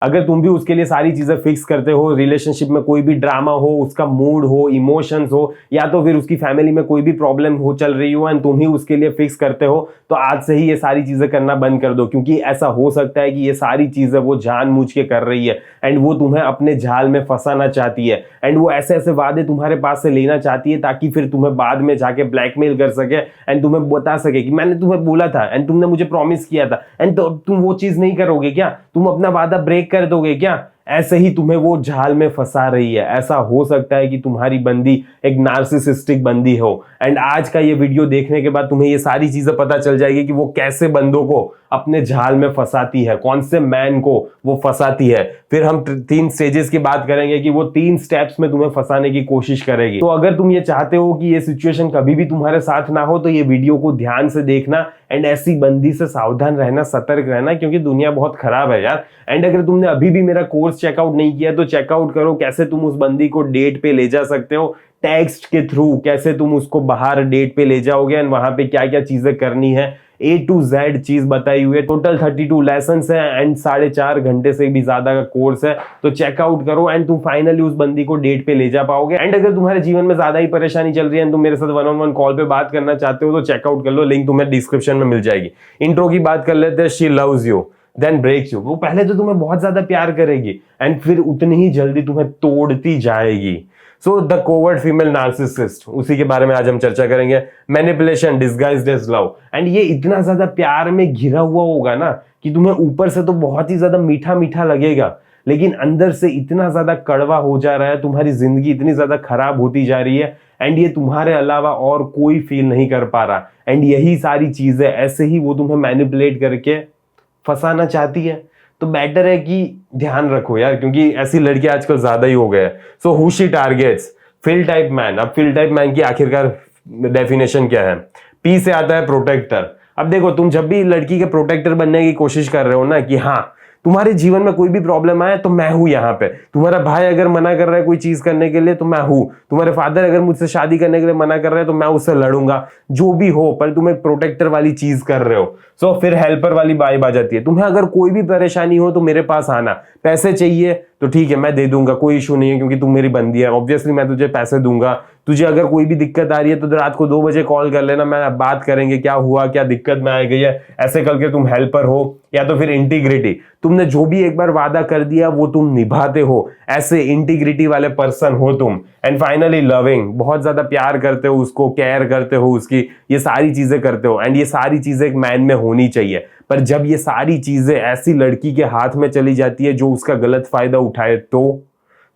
अगर तुम भी उसके लिए सारी चीजें फिक्स करते हो, रिलेशनशिप में कोई भी ड्रामा हो, उसका मूड हो, इमोशंस हो, या तो फिर उसकी फैमिली में कोई भी प्रॉब्लम हो चल रही हो एंड तुम ही उसके लिए फिक्स करते हो, तो आज से ही ये सारी चीजें करना बंद कर दो। क्योंकि ऐसा हो सकता है कि ये सारी चीजें वो जानबूझ के कर रही है एंड वो तुम्हें अपने जाल में फंसाना चाहती है एंड वो ऐसे ऐसे वादे तुम्हारे पास से लेना चाहती है ताकि फिर तुम्हें बाद में जाके ब्लैकमेल कर सके एंड तुम्हें बता सके कि मैंने तुम्हें बोला था एंड तुमने मुझे प्रॉमिस किया था एंड तो तुम वो चीज नहीं करोगे क्या, तुम अपना वादा ब्रेक कर दोगे क्या। ऐसे ही तुम्हें वो जाल में फंसा रही है। ऐसा हो सकता है कि तुम्हारी बंदी एक नार्सिसिस्टिक बंदी हो एंड आज का ये वीडियो देखने के बाद तुम्हें ये सारी चीजें पता चल जाएगी कि वो कैसे बंदों को अपने जाल में फंसाती है, कौन से मैन को वो फंसाती है। फिर हम 3 स्टेजेस की बात करेंगे कि वो 3 स्टेप्स में तुम्हें फंसाने की कोशिश करेगी। तो अगर तुम ये चाहते हो कि ये सिचुएशन कभी भी तुम्हारे साथ ना हो तो ये वीडियो को ध्यान से देखना एंड ऐसी बंदी से सावधान रहना, सतर्क रहना, क्योंकि दुनिया बहुत खराब है यार। एंड अगर तुमने अभी भी मेरा कोर्स चेकआउट नहीं किया तो चेकआउट करो, कैसे तुम उस बंदी को डेट पे ले जा सकते हो, टेक्स्ट के थ्रू कैसे तुम उसको बाहर डेट पे ले जाओगे एंड वहां पे क्या क्या चीजें करनी है, A to Z चीज बताई हुई है। टोटल 32 लेसन है एंड 4.5 घंटे से भी ज्यादा का कोर्स है। तो चेकआउट करो एंड तुम फाइनली उस बंदी को डेट पे ले जा पाओगे। एंड अगर तुम्हारे जीवन में ज्यादा ही परेशानी चल रही है, तुम मेरे साथ 1-on-1 कॉल पे बात करना चाहते हो तो चेकआउट कर लो, लिंक तुम्हें डिस्क्रिप्शन में मिल जाएगी। इंट्रो की बात कर लेते हैं। She loves you then breaks you. वो पहले तो तुम्हें बहुत ज्यादा प्यार करेगी एंड फिर उतनी ही जल्दी तुम्हें तोड़ती जाएगी। So the covert female narcissist, उसी के बारे में आज हम चर्चा करेंगे। Manipulation disguised as love. And ये इतना ज्यादा प्यार में घिरा हुआ होगा ना कि तुम्हें ऊपर से तो बहुत ही ज्यादा मीठा मीठा लगेगा, लेकिन अंदर से इतना ज्यादा कड़वा हो जा रहा है, तुम्हारी जिंदगी इतनी ज्यादा खराब होती जा रही है एंड ये तुम्हारे अलावा और कोई फील नहीं कर पा रहा। एंड यही सारी चीजें ऐसे ही वो तुम्हें मैनिपुलेट करके फंसाना चाहती है। तो बेटर है कि ध्यान रखो यार, क्योंकि ऐसी लड़कियां आजकल ज्यादा ही हो गए हैं। So who she targets? Fill type man. अब फिल टाइप मैन की आखिरकार डेफिनेशन क्या है? पी से आता है प्रोटेक्टर। अब देखो, तुम जब भी लड़की के प्रोटेक्टर बनने की कोशिश कर रहे हो ना कि हाँ तुम्हारे जीवन में कोई भी प्रॉब्लम आए तो मैं हूं यहाँ पे, तुम्हारा भाई अगर मना कर रहा है कोई चीज करने के लिए तो मैं हूं, तुम्हारे फादर अगर मुझसे शादी करने के लिए मना कर रहे हैं तो मैं उससे लड़ूंगा, जो भी हो, पर तुम एक प्रोटेक्टर वाली चीज कर रहे हो। सो फिर हेल्पर वाली वाइब आ जाती है। तुम्हें अगर कोई भी परेशानी हो तो मेरे पास आना, पैसे चाहिए तो ठीक है मैं दे दूंगा, कोई इशू नहीं है, क्योंकि तुम मेरी बंदी है, ऑब्वियसली मैं तुझे पैसे दूंगा। तुझे अगर कोई भी दिक्कत आ रही है तो रात को 2 बजे कॉल कर लेना, मैं बात करेंगे क्या हुआ, क्या दिक्कत में आ गई है, ऐसे करके तुम हेल्पर हो। या तो फिर इंटीग्रिटी, तुमने जो भी एक बार वादा कर दिया वो तुम निभाते हो, ऐसे इंटीग्रिटी वाले पर्सन हो तुम। एंड फाइनली लविंग, बहुत ज्यादा प्यार करते हो उसको, केयर करते हो उसकी, ये सारी चीजें करते हो एंड ये सारी चीजें एक मैन में होनी चाहिए। पर जब ये सारी चीजें ऐसी लड़की के हाथ में चली जाती है जो उसका गलत फायदा उठाए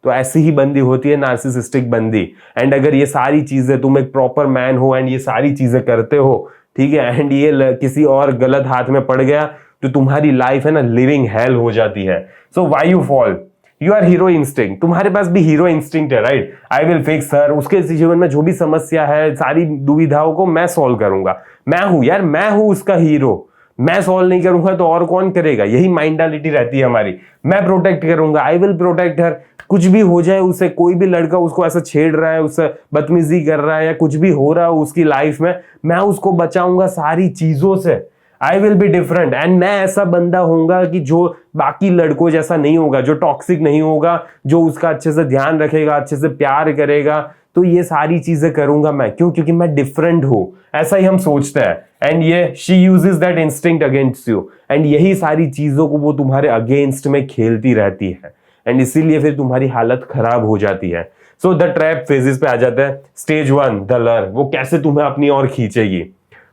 तो ऐसी ही बंदी होती है नार्सिसिस्टिक बंदी। एंड अगर ये सारी चीजें, तुम एक प्रॉपर मैन हो एंड ये सारी चीजें करते हो, ठीक है, एंड ये किसी और गलत हाथ में पड़ गया तो तुम्हारी लाइफ है ना लिविंग हेल हो जाती है। So why you fall? You are hero instinct, तुम्हारे पास भी हीरो इंस्टिंक्ट है, right? I will fix her, उसके जीवन में जो भी समस्या है, सारी दुविधाओं को मैं सॉल्व करूंगा। मैं हूं यार, मैं हूं उसका हीरो, मैं सॉल्व नहीं करूंगा तो और कौन करेगा? यही मेंटालिटी रहती है हमारी। मैं प्रोटेक्ट करूंगा, आई विल प्रोटेक्ट हर। कुछ भी हो जाए उसे, कोई भी लड़का उसको ऐसा छेड़ रहा है, उससे बदतमीजी कर रहा है या कुछ भी हो रहा है उसकी लाइफ में, मैं उसको बचाऊंगा सारी चीजों से। I will be different and मैं ऐसा बंदा होऊंगा कि जो बाकी लड़कों जैसा नहीं होगा, जो टॉक्सिक नहीं होगा, जो उसका अच्छे से ध्यान रखेगा, अच्छे से प्यार करेगा। तो ये सारी चीजें करूंगा मैं, क्यों? क्योंकि मैं डिफरेंट हूं, ऐसा ही हम सोचते हैं। एंड ये she uses that instinct against you and यही सारी चीजों को वो तुम्हारे अगेंस्ट में खेलती रहती है एंड इसीलिए फिर तुम्हारी हालत खराब हो जाती है। सो द ट्रैप फेजेस पे आ जाते हैं। स्टेज 1 द लर, वो कैसे तुम्हें अपनी ओर खींचेगी।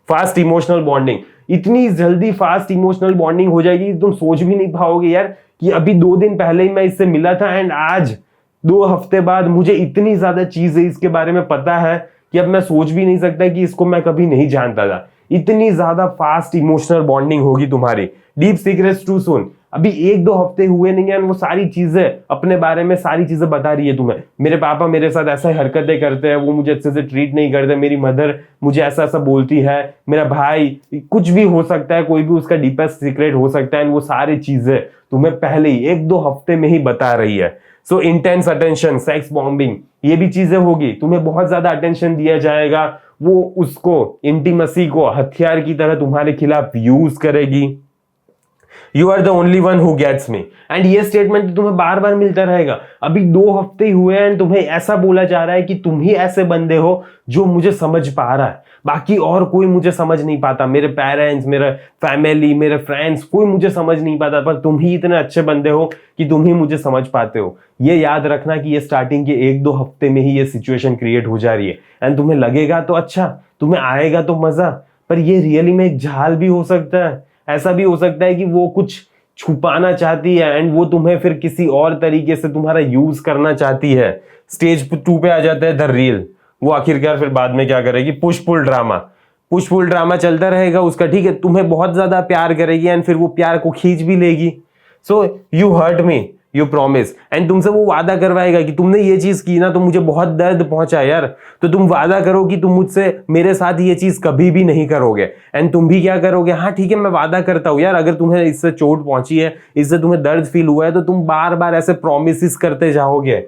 फास्ट इमोशनल बॉन्डिंग, इतनी जल्दी फास्ट इमोशनल बॉन्डिंग हो जाएगी तुम सोच भी नहीं पाओगे यार कि अभी 2 दिन पहले ही मैं इससे मिला था एंड आज 2 हफ्ते बाद मुझे इतनी ज्यादा चीजें इसके बारे में पता है कि अब मैं सोच भी नहीं सकता कि इसको मैं कभी नहीं जानता था। इतनी ज्यादा फास्ट इमोशनल बॉन्डिंग होगी तुम्हारी। डीप सीक्रेट्स टू सून, अभी 1-2 हफ्ते हुए नहीं है वो सारी चीजें अपने बारे में सारी चीजें बता रही है तुम्हें। मेरे पापा मेरे साथ ऐसा हरकतें करते हैं, वो मुझे अच्छे से ट्रीट नहीं करते, मेरी मदर मुझे ऐसा ऐसा बोलती है, मेरा भाई, कुछ भी हो सकता है, कोई भी उसका डीपेस्ट सीक्रेट हो सकता है। वो सारी चीजें तुम्हें पहले ही 1-2 हफ्ते में ही बता रही है। So intense attention, sex bombing, ये भी चीजें होगी। तुम्हें बहुत ज्यादा अटेंशन दिया जाएगा, वो उसको इंटीमेसी को हथियार की तरह तुम्हारे खिलाफ यूज करेगी। You are the only one who gets me. And ये स्टेटमेंट तुम्हें बार बार मिलता रहेगा। अभी 2 हफ्ते ही हुए एंड तुम्हें ऐसा बोला जा रहा है कि तुम ही ऐसे बंदे हो जो मुझे समझ पा रहा है, बाकी और कोई मुझे समझ नहीं पाता। मेरे पेरेंट्स, मेरे फैमिली, मेरे फ्रेंड्स, कोई मुझे समझ नहीं पाता, पर तुम ही इतने अच्छे बंदे हो कि तुम ही मुझे समझ पाते हो। ये याद रखना कि ये स्टार्टिंग के 1-2 हफ्ते में ही ये सिचुएशन क्रिएट हो जा रही है। एंड तुम्हें लगेगा तो अच्छा, तुम्हें आएगा तो मजा, पर ये रियली में एक झाल भी हो सकता है। ऐसा भी हो सकता है कि वो कुछ छुपाना चाहती है एंड वो तुम्हें फिर किसी और तरीके से तुम्हारा यूज करना चाहती है। स्टेज 2 पे आ जाता है द रियल। वो आखिरकार फिर बाद में क्या करेगी, push pull drama. Push pull drama चलता रहेगा उसका, ठीक है, तुम्हें बहुत ज्यादा प्यार करेगी एंड फिर वो प्यार को खींच भी लेगी। So you hurt me, you promise, and तुमसे वो वादा करवाएगा कि तुमने ये चीज की ना तो मुझे बहुत दर्द पहुंचा यार, तो तुम वादा करो कि तुम मुझसे मेरे साथ ये चीज कभी भी नहीं करोगे। एंड तुम भी क्या करोगे, हाँ ठीक है मैं वादा करता हूं यार, अगर तुम्हें इससे चोट पहुंची है, इससे तुम्हें दर्द फील हुआ है, तो तुम बार बार ऐसे प्रोमिस करते जाओगे।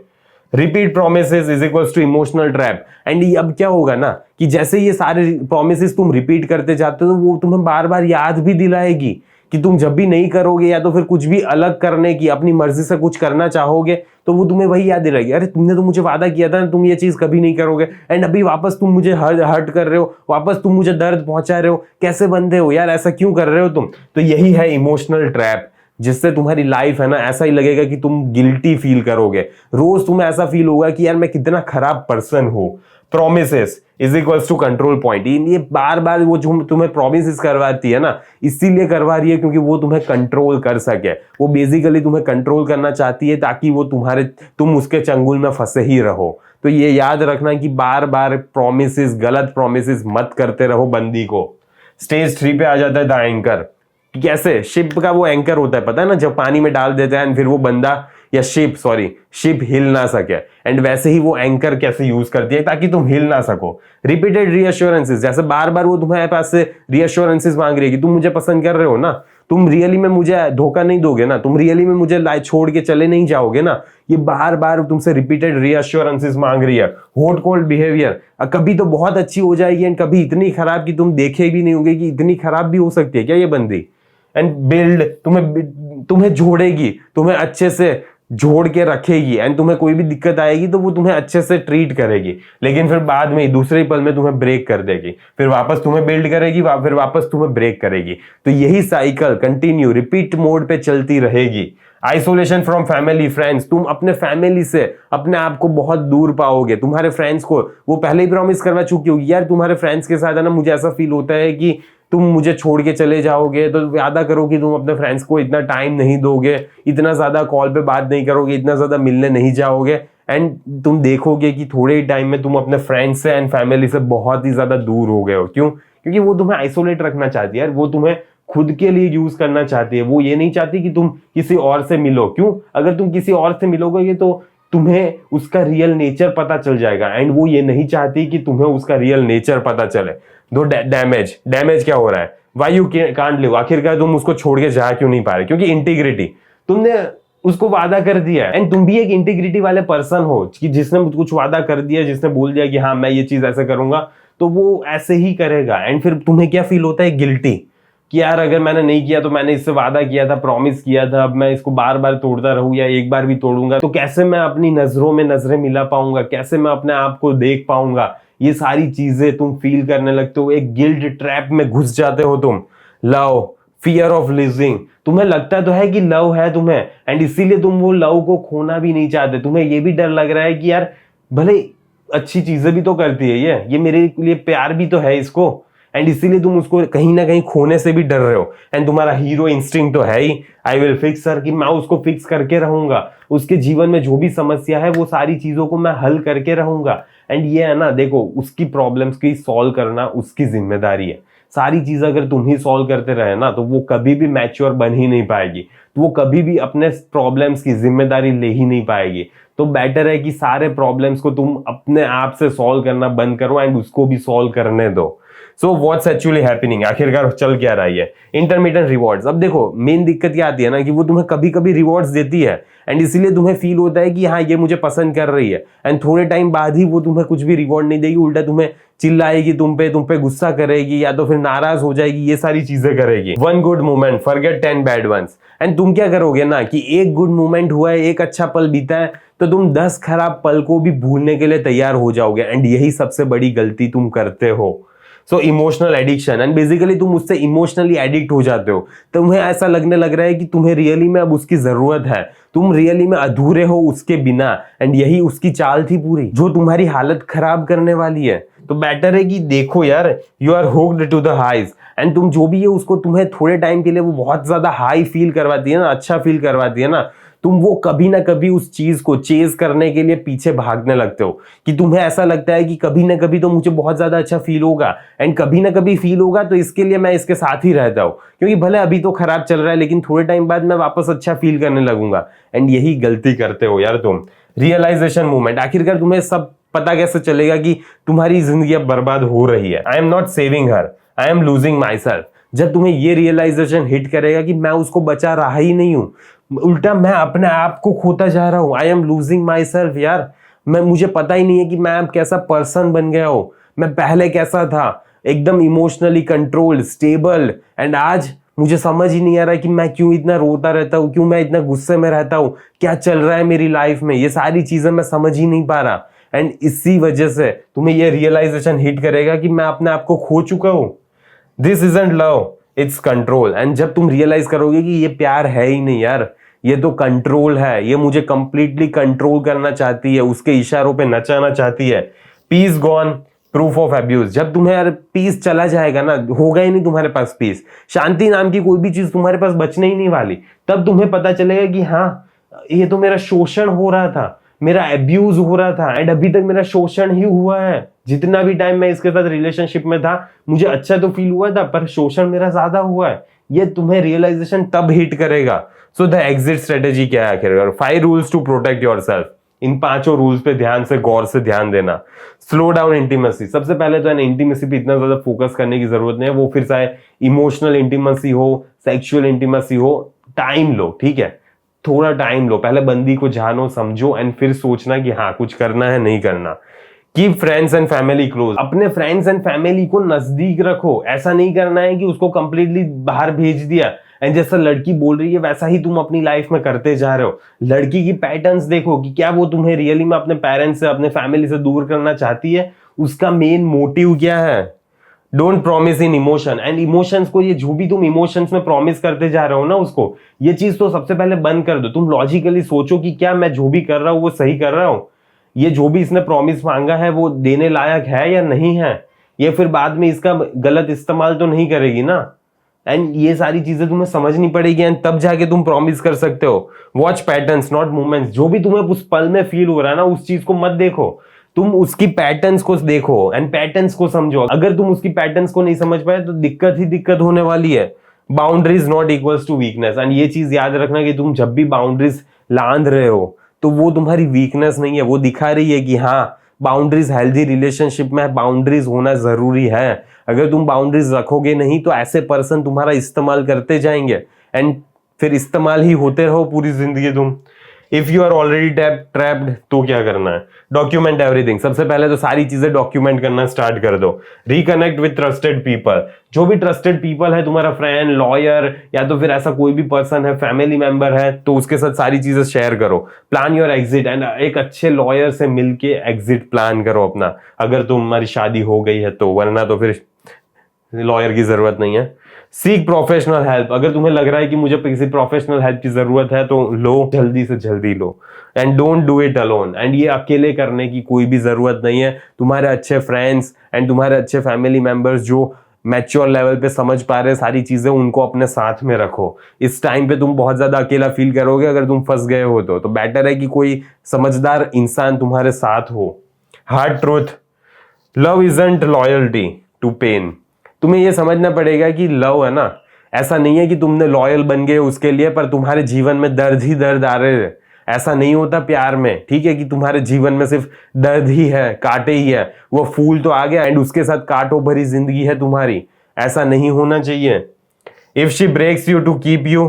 Repeat promises is equals to emotional trap. And अब क्या होगा ना कि जैसे ये सारे प्रोमिसेस तुम रिपीट करते जाते हो, तो वो तुम्हें बार बार याद भी दिलाएगी कि तुम जब भी नहीं करोगे या तो फिर कुछ भी अलग करने की, अपनी मर्जी से कुछ करना चाहोगे, तो वो तुम्हें वही याद दिलाएगी, अरे तुमने तो मुझे वादा किया था ना तुम ये चीज कभी नहीं करोगे, एंड अभी वापस तुम मुझे हर्ट कर रहे हो, वापस तुम मुझे दर्द पहुंचा रहे हो। कैसे बंदे हो यार, ऐसा क्यों कर रहे हो तुम? तो यही है इमोशनल ट्रैप, जिससे तुम्हारी लाइफ है ना ऐसा ही लगेगा कि तुम गिल्टी फील करोगे। रोज तुम्हें ऐसा फील होगा कि यार मैं कितना खराब पर्सन हूं। Promises is equals to control point. ये बार बार वो जो तुम्हें प्रोमिसेस करवाती है ना, इसीलिए करवा रही है क्योंकि वो तुम्हें कंट्रोल कर सके। वो बेसिकली तुम्हें कंट्रोल करना चाहती है ताकि वो तुम उसके चंगुल में फंसे ही रहो। तो ये याद रखना कि बार बार प्रोमिसेस, गलत प्रोमिसेस मत करते रहो बंदी को। स्टेज 3 पे आ जाता है द एंकर। कैसे शिप का वो एंकर होता है, पता है ना, जब पानी में डाल देते हैं फिर वो बंदा या शिप हिल ना सके, एंड वैसे ही वो एंकर कैसे यूज करती है ताकि तुम हिल ना सको। रिपीटेड रीअश्योरेंसेस, जैसे बार बार वो तुम्हारे पास से रीअश्योरेंसेस मांग रही है कि तुम मुझे पसंद कर रहे हो ना, तुम रियली में मुझे धोखा नहीं दोगे ना, तुम रियली में मुझे छोड़ के चले नहीं जाओगे ना। ये बार बार तुमसे रिपीटेड रीअश्योरेंसेस मांग रही है। हॉट कोल्ड बिहेवियर, कभी तो बहुत अच्छी हो जाएगी एंड कभी इतनी खराब कि तुम देखे भी नहीं होगे कि इतनी खराब भी हो सकती है क्या ये बंदी। एंड बिल्ड, तुम्हें जोड़ेगी, तुम्हें अच्छे से जोड़ के रखेगी, एंड तुम्हें कोई भी दिक्कत आएगी तो वो तुम्हें अच्छे से ट्रीट करेगी, लेकिन फिर बाद में दूसरे पल में तुम्हें ब्रेक कर देगी, फिर वापस तुम्हें बिल्ड करेगी, फिर वापस तुम्हें ब्रेक करेगी। तो यही साइकिल कंटिन्यू रिपीट मोड पे चलती रहेगी। आइसोलेशन फ्रॉम फैमिली फ्रेंड्स, तुम अपने फैमिली से अपने आप को बहुत दूर पाओगे। तुम्हारे फ्रेंड्स को वो पहले ही प्रॉमिस करवा चुकी होगी, यार तुम्हारे फ्रेंड्स के साथ है ना मुझे ऐसा फील होता है कि तुम मुझे छोड़ के चले जाओगे, तो वादा करो कि तुम अपने फ्रेंड्स को इतना टाइम नहीं दोगे, इतना ज्यादा कॉल पे बात नहीं करोगे, इतना ज्यादा मिलने नहीं जाओगे, एंड तुम देखोगे कि थोड़े ही टाइम में तुम अपने फ्रेंड्स से एंड फैमिली से बहुत ही ज्यादा दूर हो गए हो। क्यों? क्योंकि वो तुम्हें आइसोलेट रखना चाहती है यार, वो तुम्हें खुद के लिए यूज करना चाहती है। वो ये नहीं चाहती कि तुम किसी और से मिलो। क्यों? अगर तुम किसी और से मिलोगे तो तुम्हें उसका रियल नेचर पता चल जाएगा, एंड वो ये नहीं चाहती कि तुम्हें उसका रियल नेचर पता चले। दो डैमेज क्या हो रहा है, वाई यू कांट लिव, आखिरकार तुम उसको छोड़ के जा क्यों नहीं पा रहे? क्योंकि इंटीग्रिटी, तुमने उसको वादा कर दिया एंड तुम भी एक इंटीग्रिटी वाले पर्सन हो कि जिसने कुछ वादा कर दिया, जिसने बोल दिया कि हाँ मैं ये चीज ऐसे करूंगा, तो वो ऐसे ही करेगा। एंड फिर तुम्हें क्या फील होता है, गिल्टी, कि यार अगर मैंने नहीं किया तो मैंने इससे वादा किया था, प्रॉमिस किया था, अब मैं इसको बार बार तोड़ता रहूं या एक बार भी तोड़ूंगा तो कैसे मैं अपनी नजरों में नजरें मिला पाऊंगा, कैसे मैं अपने आप को देख पाऊंगा। ये सारी चीजें तुम फील करने लगते हो, एक गिल्ट ट्रैप में घुस जाते हो तुम। लव, फियर ऑफ लूजिंग, तुम्हें लगता तो है कि लव है तुम्हें, एंड इसीलिए तुम वो लव को खोना भी नहीं चाहते। तुम्हें ये भी डर लग रहा है कि यार भले अच्छी चीजें भी तो करती है ये मेरे लिए प्यार भी तो है इसको, एंड इसीलिए तुम उसको कहीं ना कहीं खोने से भी डर रहे हो। एंड तुम्हारा हीरो इंस्टिंक्ट तो है ही, आई विल फिक्स हर, कि मैं उसको फिक्स करके रहूंगा, उसके जीवन में जो भी समस्या है वो सारी चीजों को मैं हल करके रहूंगा। एंड ये है ना, देखो उसकी प्रॉब्लम्स की सॉल्व करना उसकी जिम्मेदारी है। सारी चीज अगर तुम ही सॉल्व करते रहे ना तो वो कभी भी मैच्योर बन ही नहीं पाएगी, तो वो कभी भी अपने प्रॉब्लम्स की जिम्मेदारी ले ही नहीं पाएगी। तो बेटर है कि सारे प्रॉब्लम्स को तुम अपने आप से सॉल्व करना बंद करो एंड उसको भी सॉल्व करने दो। सो व्हाट्स एक्चुअली हैपनिंग, आखिरकार चल क्या रही है? Intermittent rewards. अब देखो मेन दिक्कत क्या आती है ना कि वो तुम्हें कभी कभी रिवॉर्ड्स देती है एंड इसीलिए तुम्हें फील होता है कि हाँ ये मुझे पसंद कर रही है, एंड थोड़े टाइम बाद ही वो तुम्हें कुछ भी रिवॉर्ड नहीं देगी, उल्टा तुम्हें चिल्लाएगी तुम पे गुस्सा करेगी, या तो फिर नाराज हो जाएगी, ये सारी चीजें करेगी। 1 good moment forget 10 bad ones. And तुम क्या करोगे ना कि एक गुड मोमेंट हुआ है, एक अच्छा पल बीता है, तो तुम 10 खराब पल को भी भूलने के लिए तैयार हो जाओगे। एंड यही सबसे बड़ी गलती तुम करते हो। So emotional addiction, and basically तुम उससे इमोशनली एडिक्ट हो जाते हो। तुम्हें ऐसा लगने लग रहा है कि तुम्हें रियली में अब उसकी जरूरत है, तुम रियली में अधूरे हो उसके बिना। एंड यही उसकी चाल थी पूरी, जो तुम्हारी हालत खराब करने वाली है। तो बेटर है कि देखो यार, you are hooked to the highs, and तुम जो भी है उसको तुम्हें थोड़े टाइम के लिए वो बहुत ज्यादा हाई फील करवाती है ना, अच्छा फील करवाती है ना, तुम वो कभी ना कभी उस चीज को चेज करने के लिए पीछे भागने लगते हो। कि तुम्हें ऐसा लगता है कि कभी ना कभी तो मुझे बहुत ज्यादा अच्छा फील होगा, एंड कभी ना कभी फील होगा, तो इसके लिए मैं इसके साथ ही रहता हूं, क्योंकि भले अभी तो खराब चल रहा है लेकिन थोड़े टाइम बाद मैं वापस अच्छा फील करने लगूंगा। एंड यही गलती करते हो यार तुम। रियलाइजेशन मूवमेंट, आखिरकार तुम्हें सब पता कैसे चलेगा कि तुम्हारी जिंदगी अब बर्बाद हो रही है। I am not saving her, I am losing my self. जब तुम्हें ये रियलाइजेशन हिट करेगा कि मैं उसको बचा रहा ही नहीं हूं, उल्टा मैं अपने आप को खोता जा रहा हूं। I am losing my self यार। मुझे पता ही नहीं है कि मैं अब कैसा पर्सन बन गया हूं। मैं पहले कैसा था, एकदम इमोशनली कंट्रोल्ड, स्टेबल, एंड आज मुझे समझ ही नहीं आ रहा है कि मैं क्यों इतना रोता रहता हूं, क्यों मैं इतना गुस्से में रहता हूं, क्या चल रहा है मेरी लाइफ में, ये सारी चीजें मैं समझ ही नहीं पा रहा। एंड इसी वजह से तुम्हें ये रियलाइजेशन हिट करेगा कि मैं अपने आप को खो चुका हूं। This isn't love, it's control. And जब तुम रियलाइज करोगे कि ये प्यार है ही नहीं यार, ये तो कंट्रोल है, ये मुझे कंप्लीटली कंट्रोल करना चाहती है, उसके इशारों पे नचाना चाहती है। Peace gone, proof of abuse. जब तुम्हें यार पीस चला जाएगा ना, होगा ही नहीं तुम्हारे पास पीस, शांति नाम की कोई भी चीज तुम्हारे पास बचने ही नहीं वाली, तब तुम्हें पता चलेगा कि हाँ, ये तो मेरा शोषण हो रहा था, मेरा एब्यूज हो रहा था, एंड अभी तक मेरा शोषण ही हुआ है। जितना भी टाइम मैं इसके साथ रिलेशनशिप में था, मुझे अच्छा तो फील हुआ था, पर शोषण मेरा ज्यादा हुआ है। ये तुम्हें रियलाइजेशन तब हिट करेगा। सो द एग्जिट स्ट्रेटेजी क्या है आखिर? 5 रूल्स टू प्रोटेक्ट योरसेल्फ। इन 5 रूल्स पे ध्यान से, गौर से ध्यान देना। Slow down intimacy. सबसे पहले तो है इंटीमेसी पे इतना ज्यादा फोकस करने की जरूरत नहीं है, वो फिर चाहे इमोशनल इंटीमेसी हो, सेक्सुअल इंटीमेसी हो, टाइम लो, ठीक है, थोड़ा टाइम लो, पहले बंदी को जानो, समझो, एंड फिर सोचना कि हाँ कुछ करना है नहीं करना। Keep friends and family close. अपने फ्रेंड्स एंड फैमिली को नजदीक रखो। ऐसा नहीं करना है कि उसको कंप्लीटली बाहर भेज दिया, एंड जैसा लड़की बोल रही है वैसा ही तुम अपनी लाइफ में करते जा रहे हो। लड़की की पैटर्न्स देखो कि क्या वो तुम्हें रियली में अपने पेरेंट्स से, अपने फैमिली से दूर करना चाहती है, उसका मेन मोटिव क्या है। Don't promise in emotion, and emotions को, ये जो भी तुम इमोशंस में प्रॉमिस करते जा रहे हो ना उसको, ये चीज तो सबसे पहले बंद कर दो। तुम लॉजिकली सोचो कि क्या मैं जो भी कर रहा हूं वो सही कर रहा हूं, ये जो भी इसने प्रॉमिस मांगा है वो देने लायक है या नहीं है, ये फिर बाद में इसका गलत इस्तेमाल तो नहीं करेगी ना। एंड ये सारी चीजें तुम्हें समझनी पड़ेगी, एंड तब जाके तुम प्रॉमिस कर सकते हो। Watch patterns not movements. जो भी तुम्हें उस पल में फील हो रहा है ना, उस चीज को मत देखो, तुम उसकी पैटर्न्स को देखो एंड पैटर्न्स को समझो। अगर तुम उसकी पैटर्न्स को नहीं समझ पाए तो दिक्कत ही दिक्कत होने वाली है। Boundaries not equals to weakness, and ये चीज याद रखना कि तुम जब भी बाउंड्रीज लांद रहे हो तो वो तुम्हारी वीकनेस नहीं है, वो दिखा रही है कि हाँ बाउंड्रीज, हेल्दी रिलेशनशिप में बाउंड्रीज होना जरूरी है। अगर तुम बाउंड्रीज रखोगे नहीं तो ऐसे पर्सन तुम्हारा इस्तेमाल करते जाएंगे, एंड फिर इस्तेमाल ही होते रहो पूरी जिंदगी तुम। If you are already trapped तो क्या करना है? Document everything. सबसे पहले तो सारी चीजें डॉक्यूमेंट करना स्टार्ट कर दो। Reconnect with trusted people. जो भी ट्रस्टेड पीपल है, तुम्हारा फ्रेंड, लॉयर, या तो फिर ऐसा कोई भी पर्सन है, फैमिली मेंबर है, तो उसके साथ सारी चीजें शेयर करो। प्लान योर एग्जिट, एंड एक अच्छे लॉयर से मिलके एग्जिट प्लान करो अपना, अगर तुम्हारी शादी हो गई है तो, वरना तो फिर लॉयर की जरूरत नहीं है। Seek professional help. अगर तुम्हें लग रहा है कि मुझे किसी प्रोफेशनल हेल्प की जरूरत है तो लो, जल्दी से जल्दी लो। And don't do it alone, and ये अकेले करने की कोई भी जरूरत नहीं है। तुम्हारे अच्छे फ्रेंड्स एंड तुम्हारे अच्छे फैमिली मेंबर्स जो मैच्योर लेवल पे समझ पा रहे सारी चीजें, उनको अपने साथ में रखो। इस टाइम पे तुम बहुत ज्यादा अकेला फील करोगे अगर तुम फंस गए हो तो बेटर है कि कोई समझदार इंसान तुम्हारे साथ हो। Hard truth, love isn't loyalty to pain. तुम्हें यह समझना पड़ेगा कि लव है ना, ऐसा नहीं है कि तुमने लॉयल बन गए उसके लिए पर तुम्हारे जीवन में दर्द ही दर्द आ रहे हैं। ऐसा नहीं होता प्यार में, ठीक है, कि तुम्हारे जीवन में सिर्फ दर्द ही है, कांटे ही है। वो फूल तो आ गया एंड उसके साथ कांटों भरी जिंदगी है तुम्हारी। ऐसा नहीं होना चाहिए। If she breaks you to keep you,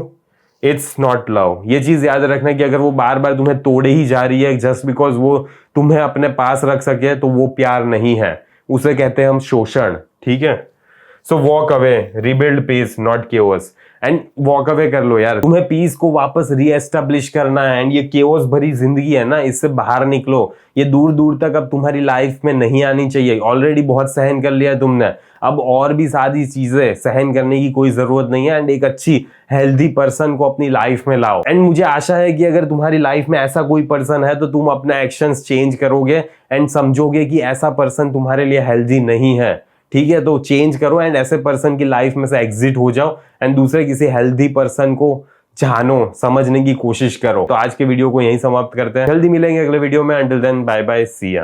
it's not love. ये चीज याद रखना कि अगर वो बार बार तुम्हें तोड़े ही जा रही है जस्ट बिकॉज वो तुम्हें अपने पास रख सके, तो वो प्यार नहीं है। उसे कहते हैं हम शोषण, ठीक है। So walk away, rebuild peace not chaos, and walk away कर लो यार। तुम्हें पीस को वापस रीएस्टेब्लिश करना है, एंड ये केओस भरी जिंदगी है ना, इससे बाहर निकलो। ये दूर दूर तक अब तुम्हारी लाइफ में नहीं आनी चाहिए। ऑलरेडी बहुत सहन कर लिया तुमने, अब और भी सारी चीजें सहन करने की कोई जरूरत नहीं है। एंड एक अच्छी हेल्दी पर्सन को अपनी लाइफ में लाओ। एंड मुझे आशा है कि अगर तुम्हारी लाइफ में ऐसा कोई पर्सन है तो तुम अपना एक्शंस चेंज करोगे एंड समझोगे कि ऐसा पर्सन तुम्हारे लिए हेल्दी नहीं है, ठीक है। तो चेंज करो एंड ऐसे पर्सन की लाइफ में से एग्जिट हो जाओ एंड दूसरे किसी हेल्दी पर्सन को जानो, समझने की कोशिश करो। तो आज के वीडियो को यहीं समाप्त करते हैं, जल्दी मिलेंगे अगले वीडियो में। अंटिल देन बाय बाय, सी या।